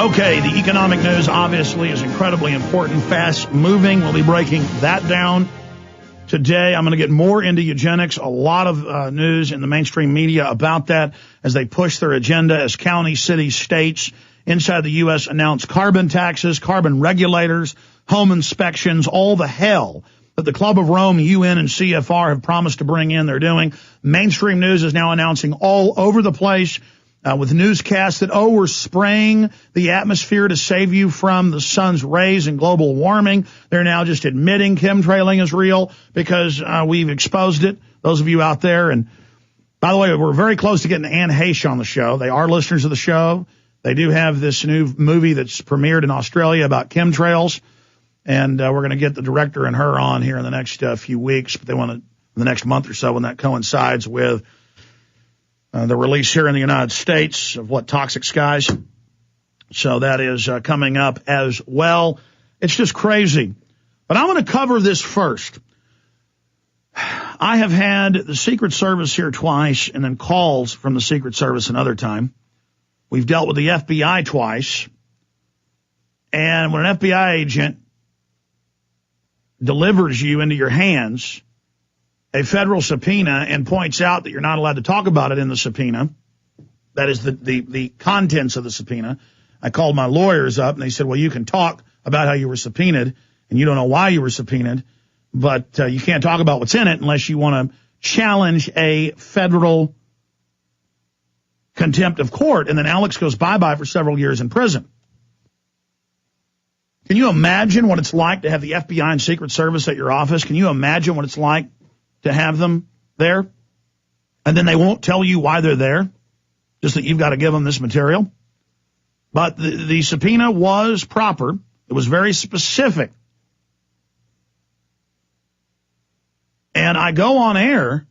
Okay, the economic news obviously is incredibly important, fast-moving. We'll be breaking that down today. I'm going to get more into eugenics, a lot of news in the mainstream media about that as they push their agenda as counties, cities, states inside the U.S. announce carbon taxes, carbon regulators, home inspections, all the hell that the Club of Rome, UN, and CFR have promised to bring in. They're doing. Mainstream news is now announcing all over the place with newscasts that, we're spraying the atmosphere to save you from the sun's rays and global warming. They're now just admitting chemtrailing is real because we've exposed it, those of you out there. And by the way, we're very close to getting Anne Heche on the show. They are listeners of the show. They do have this new movie that's premiered in Australia about chemtrails. And we're going to get the director and her on here in the next few weeks. But they want to, in the next month or so, when that coincides with the release here in the United States of Toxic Skies. So that is coming up as well. It's just crazy. But I want to cover this first. I have had the Secret Service here twice and then calls from the Secret Service another time. We've dealt with the FBI twice. And when an FBI agent delivers you into your hands a federal subpoena and points out that you're not allowed to talk about it in the subpoena, that is the contents of the subpoena. I called my lawyers up and they said, well, you can talk about how you were subpoenaed and you don't know why you were subpoenaed, but you can't talk about what's in it unless you want to challenge a federal contempt of court. And then Alex goes bye-bye for several years in prison. Can you imagine what it's like to have the FBI and Secret Service at your office? Can you imagine what it's like to have them there? And then they won't tell you why they're there, just that you've got to give them this material. But the subpoena was proper. It was very specific. And I go on air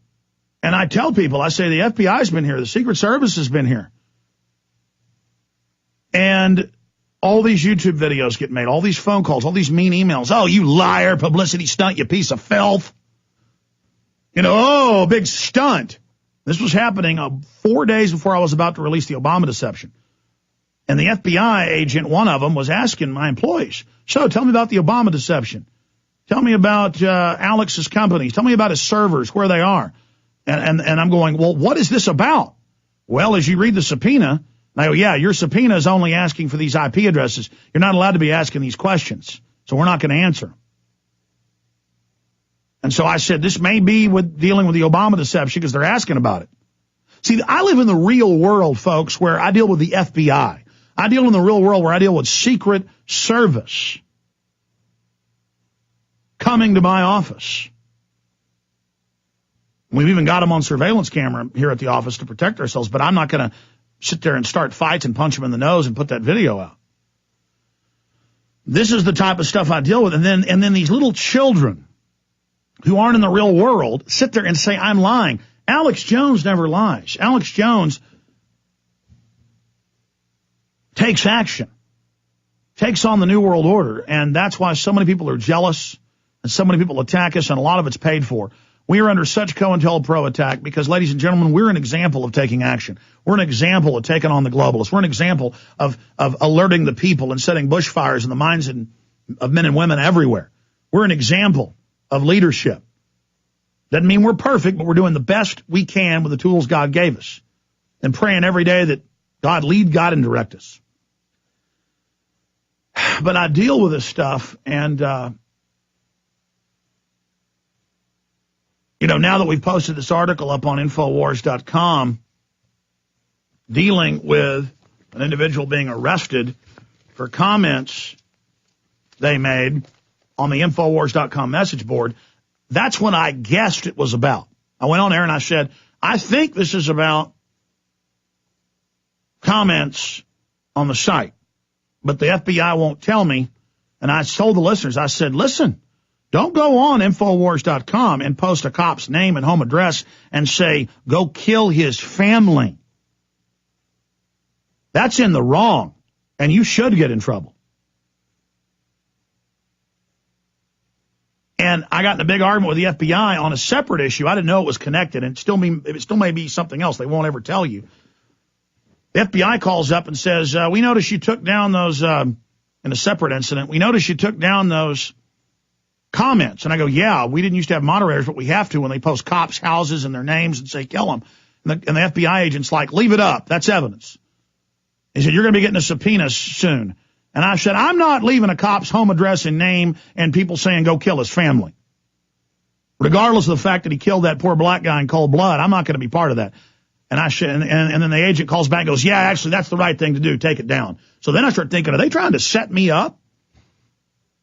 and I tell people, I say, the FBI's been here, the Secret Service has been here. And all these YouTube videos get made, all these phone calls, all these mean emails. Oh, you liar, publicity stunt, you piece of filth. Big stunt. This was happening 4 days before I was about to release the Obama deception. And the FBI agent, one of them, was asking my employees, so tell me about the Obama deception. Tell me about Alex's companies. Tell me about his servers, where they are. And I'm going, well, what is this about? Well, as you read the subpoena, I go, yeah, your subpoena is only asking for these IP addresses. You're not allowed to be asking these questions, so we're not going to answer. And so I said, this may be with dealing with the Obama deception because they're asking about it. See, I live in the real world, folks, where I deal with the FBI. I deal in the real world where I deal with Secret Service coming to my office. We've even got them on surveillance camera here at the office to protect ourselves, but I'm not going to sit there and start fights and punch them in the nose and put that video out. This is the type of stuff I deal with. And then these little children who aren't in the real world sit there and say, I'm lying. Alex Jones never lies. Alex Jones takes action, takes on the New World Order, and that's why so many people are jealous and so many people attack us, and a lot of it's paid for. We are under such COINTELPRO attack because, ladies and gentlemen, we're an example of taking action. We're an example of taking on the globalists. We're an example of alerting the people and setting bushfires in the minds of men and women everywhere. We're an example of leadership. Doesn't mean we're perfect, but we're doing the best we can with the tools God gave us and praying every day that God lead, God, and direct us. But I deal with this stuff, and now that we've posted this article up on Infowars.com dealing with an individual being arrested for comments they made on the Infowars.com message board, that's when I guessed it was about. I went on there and I said, I think this is about comments on the site, but the FBI won't tell me. And I told the listeners, I said, listen, don't go on Infowars.com and post a cop's name and home address and say, go kill his family. That's in the wrong, and you should get in trouble. And I got in a big argument with the FBI on a separate issue. I didn't know it was connected, and it still may be something else. They won't ever tell you. The FBI calls up and says, we noticed you took down those, in a separate incident, we noticed you took down those comments. And I go, yeah, we didn't used to have moderators, but we have to when they post cops' houses and their names and say, kill them. And the FBI agent's like, leave it up. That's evidence. He said, you're going to be getting a subpoena soon. And I said, I'm not leaving a cop's home address and name and people saying go kill his family. Regardless of the fact that he killed that poor black guy in cold blood, I'm not going to be part of that. And and then the agent calls back and goes, yeah, actually, that's the right thing to do. Take it down. So then I start thinking, are they trying to set me up?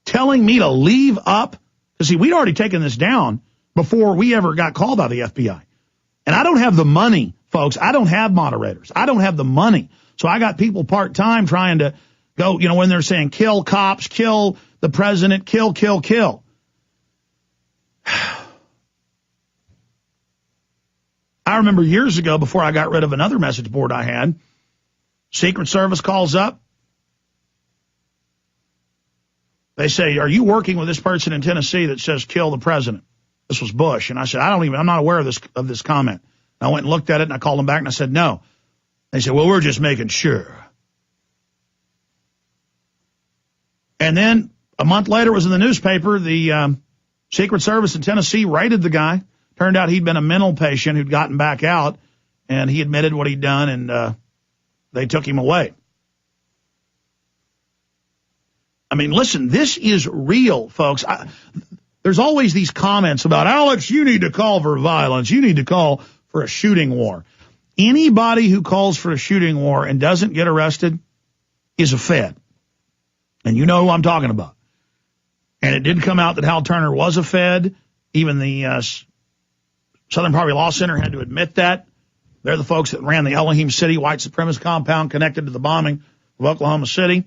Telling me to leave up? Because, see, we'd already taken this down before we ever got called by the FBI. And I don't have the money, folks. I don't have moderators. I don't have the money. So I got people part-time trying to go, when they're saying kill cops, kill the president, kill. I remember years ago, before I got rid of another message board I had, Secret Service calls up. They say, are you working with this person in Tennessee that says kill the president? This was Bush. And I said, I'm not aware of this comment. And I went and looked at it and I called them back and I said, no. They said, well, we're just making sure. And then a month later, it was in the newspaper, the Secret Service in Tennessee raided the guy. Turned out he'd been a mental patient who'd gotten back out, and he admitted what he'd done, and they took him away. I mean, listen, this is real, folks. There's always these comments about, Alex, you need to call for violence. You need to call for a shooting war. Anybody who calls for a shooting war and doesn't get arrested is a Fed. And you know who I'm talking about. And it did come out that Hal Turner was a Fed. Even the Southern Poverty Law Center had to admit that. They're the folks that ran the Elohim City white supremacist compound connected to the bombing of Oklahoma City.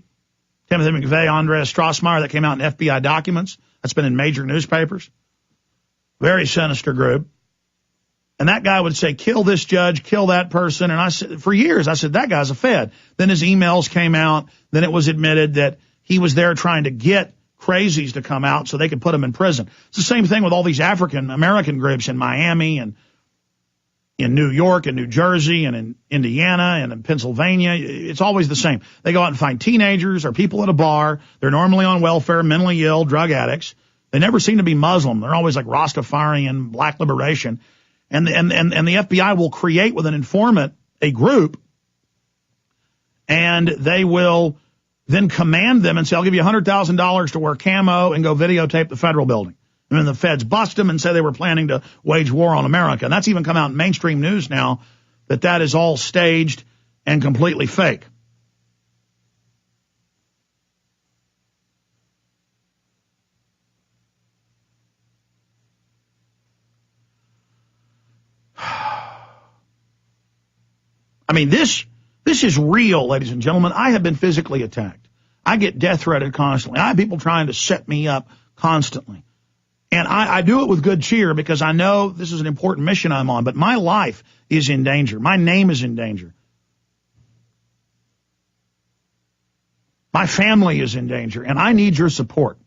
Timothy McVeigh, Andreas Strassmeyer, that came out in FBI documents. That's been in major newspapers. Very sinister group. And that guy would say, kill this judge, kill that person. And I said, for years, I said, that guy's a Fed. Then his emails came out. Then it was admitted that he was there trying to get crazies to come out so they could put them in prison. It's the same thing with all these African American groups in Miami and in New York and New Jersey and in Indiana and in Pennsylvania. It's always the same. They go out and find teenagers or people at a bar. They're normally on welfare, mentally ill, drug addicts. They never seem to be Muslim. They're always like Rastafarian, black liberation. And the FBI will create with an informant a group, and they will then command them and say, I'll give you $100,000 to wear camo and go videotape the federal building. And then the feds bust them and say they were planning to wage war on America. And that's even come out in mainstream news now that is all staged and completely fake. I mean, this is real, ladies and gentlemen. I have been physically attacked. I get death threatened constantly. I have people trying to set me up constantly. And I do it with good cheer because I know this is an important mission I'm on, but my life is in danger. My name is in danger. My family is in danger, and I need your support.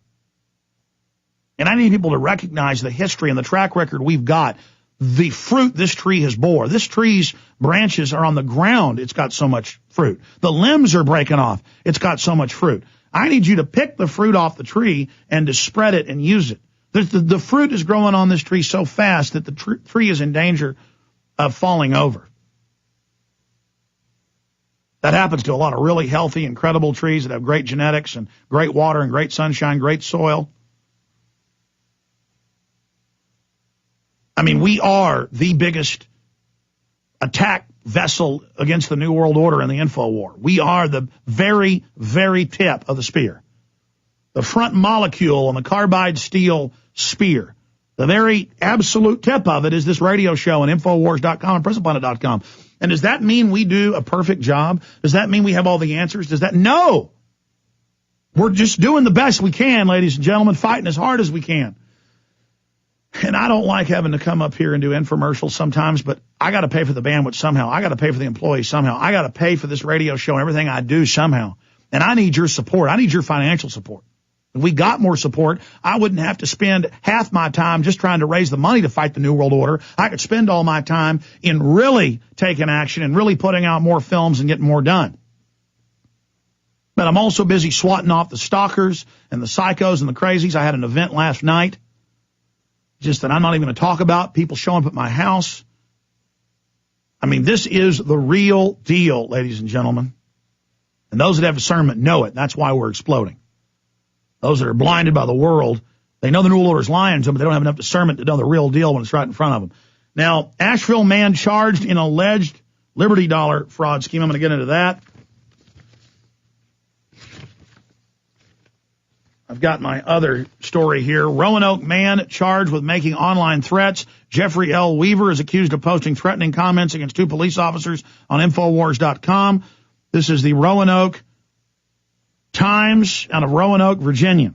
And I need people to recognize the history and the track record we've got. The fruit this tree has bore. This tree's branches are on the ground. It's got so much fruit. The limbs are breaking off. It's got so much fruit. I need you to pick the fruit off the tree and to spread it and use it. The fruit is growing on this tree so fast that the tree is in danger of falling over. That happens to a lot of really healthy, incredible trees that have great genetics and great water and great sunshine, great soil. I mean, we are the biggest attack vessel against the New World Order and the info war. We are the very, very tip of the spear. The front molecule on the carbide steel spear. The very absolute tip of it is this radio show on Infowars.com and PresentPlanet.com. And does that mean we do a perfect job? Does that mean we have all the answers? No. We're just doing the best we can, ladies and gentlemen, fighting as hard as we can. And I don't like having to come up here and do infomercials sometimes, but I got to pay for the bandwidth somehow. I got to pay for the employees somehow. I got to pay for this radio show and everything I do somehow. And I need your support. I need your financial support. If we got more support, I wouldn't have to spend half my time just trying to raise the money to fight the New World Order. I could spend all my time in really taking action and really putting out more films and getting more done. But I'm also busy swatting off the stalkers and the psychos and the crazies. I had an event last night, just that I'm not even going to talk about, people showing up at my house. I mean, this is the real deal, ladies and gentlemen. And those that have discernment know it. That's why we're exploding. Those that are blinded by the world, they know the New World Order is lying to them, but they don't have enough discernment to know the real deal when it's right in front of them. Now, Asheville man charged in alleged Liberty Dollar fraud scheme. I'm going to get into that. I've got my other story here. Roanoke man charged with making online threats. Jeffrey L. Weaver is accused of posting threatening comments against 2 police officers on Infowars.com. This is the Roanoke Times out of Roanoke, Virginia.